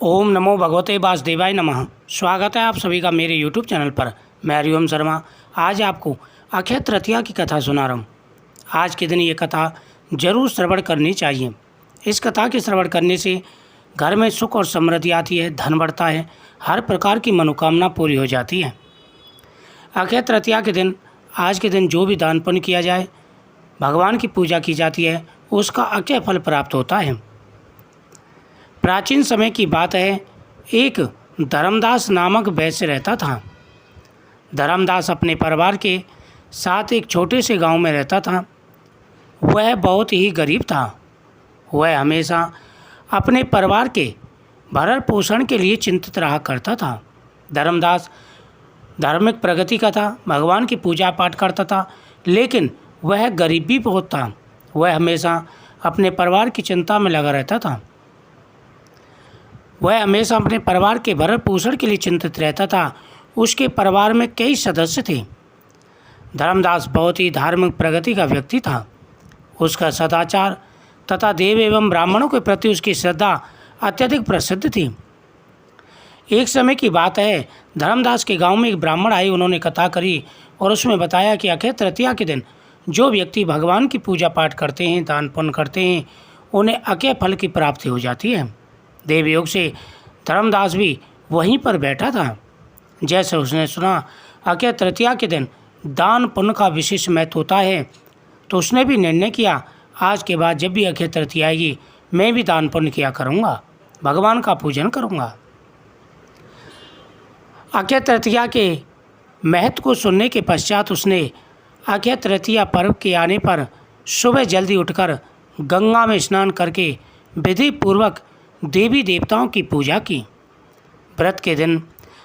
ओम नमो भगवते वासुदेवाय नमः। स्वागत है आप सभी का मेरे YouTube चैनल पर। मैं हरिओम शर्मा आज आपको अक्षय तृतीया की कथा सुना रहा हूँ। आज के दिन ये कथा जरूर श्रवण करनी चाहिए। इस कथा के श्रवण करने से घर में सुख और समृद्धि आती है, धन बढ़ता है, हर प्रकार की मनोकामना पूरी हो जाती है। अक्षय तृतीया के दिन आज के दिन जो भी दान पुण्य किया जाए, भगवान की पूजा की जाती है, उसका अक्षय फल प्राप्त होता है। प्राचीन समय की बात है, एक धर्मदास नामक वैश्य रहता था। धर्मदास अपने परिवार के साथ एक छोटे से गांव में रहता था। वह बहुत ही गरीब था। वह हमेशा अपने परिवार के भरण पोषण के लिए चिंतित रहा करता था। धर्मदास धार्मिक प्रगति का था, भगवान की पूजा पाठ करता था, लेकिन वह गरीब भी बहुत था। वह हमेशा अपने परिवार की चिंता में लगा रहता था। वह हमेशा अपने परिवार के भरण पोषण के लिए चिंतित रहता था। उसके परिवार में कई सदस्य थे। धर्मदास बहुत ही धार्मिक प्रगति का व्यक्ति था। उसका सदाचार तथा देव एवं ब्राह्मणों के प्रति उसकी श्रद्धा अत्यधिक प्रसिद्ध थी। एक समय की बात है, धर्मदास के गांव में एक ब्राह्मण आए। उन्होंने कथा करी और उसमें बताया कि अक्षय तृतीया के दिन जो व्यक्ति भगवान की पूजा पाठ करते हैं, दान पुण्य करते हैं, उन्हें अक्षय फल की प्राप्ति हो जाती है। देवयोग से धर्मदास भी वहीं पर बैठा था। जैसे उसने सुना अक्षय तृतीया के दिन दान पुण्य का विशेष महत्व होता है, तो उसने भी निर्णय किया, आज के बाद जब भी अक्षय तृतीया आएगी मैं भी दान पुण्य किया करूँगा, भगवान का पूजन करूँगा। अक्षय तृतीया के महत्व को सुनने के पश्चात उसने अक्षय तृतीया पर्व के आने पर सुबह जल्दी उठकर गंगा में स्नान करके विधि पूर्वक देवी देवताओं की पूजा की। व्रत के दिन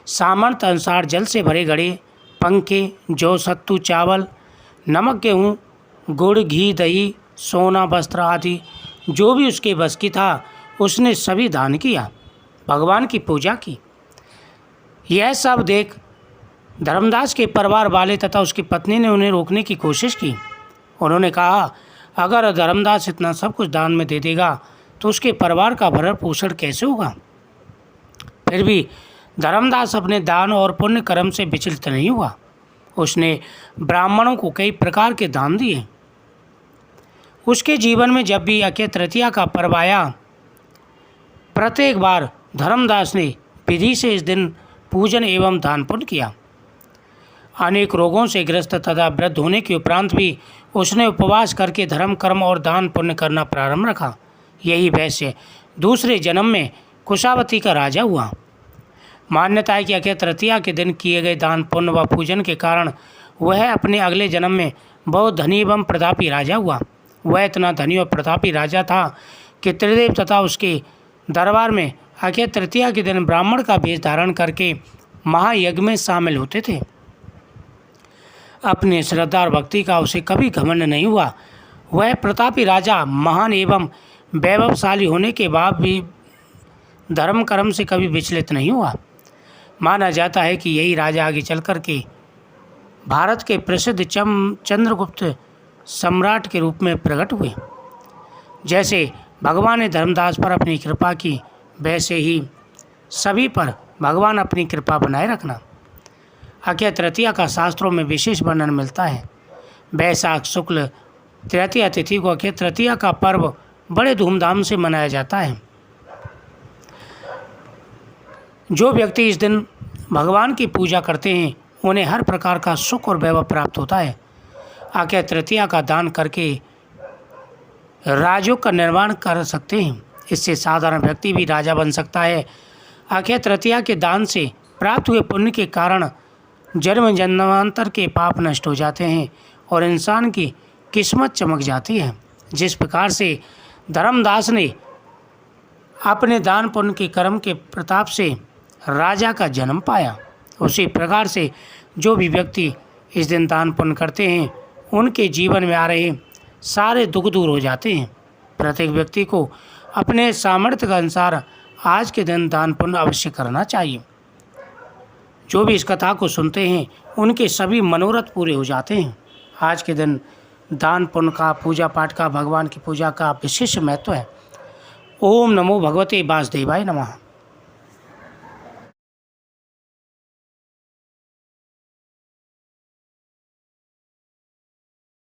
सामर्थ्य अनुसार जल से भरे घड़े, पंखे, जौ, सत्तू, चावल, नमक, गेहूँ, गुड़, घी, दही, सोना, वस्त्र आदि जो भी उसके बस की था, उसने सभी दान किया, भगवान की पूजा की। यह सब देख धर्मदास के परिवार वाले तथा उसकी पत्नी ने उन्हें रोकने की कोशिश की। उन्होंने कहा, अगर धर्मदास इतना सब कुछ दान में दे देगा तो उसके परिवार का भरण पोषण कैसे होगा। फिर भी धर्मदास अपने दान और पुण्य कर्म से विचलित नहीं हुआ। उसने ब्राह्मणों को कई प्रकार के दान दिए। उसके जीवन में जब भी अक्षय तृतीया का पर्व आया, प्रत्येक बार धर्मदास ने विधि से इस दिन पूजन एवं दान पुण्य किया। अनेक रोगों से ग्रस्त तथा वृद्ध होने के उपरांत भी उसने उपवास करके धर्म कर्म और दान पुण्य करना प्रारंभ रखा। यही वैश्य दूसरे जन्म में कुशावती का राजा हुआ। मान्यता है कि अक्षय तृतीया के दिन किए गए दान पुण्य व पूजन के कारण वह अपने अगले जन्म में बहुत धनी एवं प्रतापी राजा हुआ। वह इतना धनी और प्रतापी राजा था कि त्रिदेव तथा उसके दरबार में अक्षय तृतीया के दिन ब्राह्मण का वेश धारण करके महायज्ञ में शामिल होते थे। अपने श्रद्धा और भक्ति का उसे कभी घमंड नहीं हुआ। वह प्रतापी राजा महान एवं वैभवशाली होने के बाद भी धर्म कर्म से कभी विचलित नहीं हुआ। माना जाता है कि यही राजा आगे चलकर के भारत के प्रसिद्ध चंद्रगुप्त सम्राट के रूप में प्रकट हुए। जैसे भगवान ने धर्मदास पर अपनी कृपा की, वैसे ही सभी पर भगवान अपनी कृपा बनाए रखना। अक्षय तृतीया का शास्त्रों में विशेष वर्णन मिलता है। वैशाख शुक्ल तृतीया तिथि को अक्षय तृतीया का पर्व बड़े धूमधाम से मनाया जाता है। जो व्यक्ति इस दिन भगवान की पूजा करते हैं, उन्हें हर प्रकार का सुख और वैभव प्राप्त होता है। अक्षय तृतीया का दान करके राजों का निर्माण कर सकते हैं। इससे साधारण व्यक्ति भी राजा बन सकता है। अक्षय तृतीया के दान से प्राप्त हुए पुण्य के कारण जन्म जन्मांतर के पाप नष्ट हो जाते हैं और इंसान की किस्मत चमक जाती है। जिस प्रकार से धर्मदास ने अपने दान पुण्य के कर्म के प्रताप से राजा का जन्म पाया, उसी प्रकार से जो भी व्यक्ति इस दिन दान पुण्य करते हैं, उनके जीवन में आ रहे सारे दुख दूर हो जाते हैं। प्रत्येक व्यक्ति को अपने सामर्थ्य के अनुसार आज के दिन दान पुण्य अवश्य करना चाहिए। जो भी इस कथा को सुनते हैं, उनके सभी मनोरथ पूरे हो जाते हैं। आज के दिन दान पुण्य का, पूजा पाठ का, भगवान की पूजा का विशेष महत्व है। ओम नमो भगवते वासुदेवाय नमः।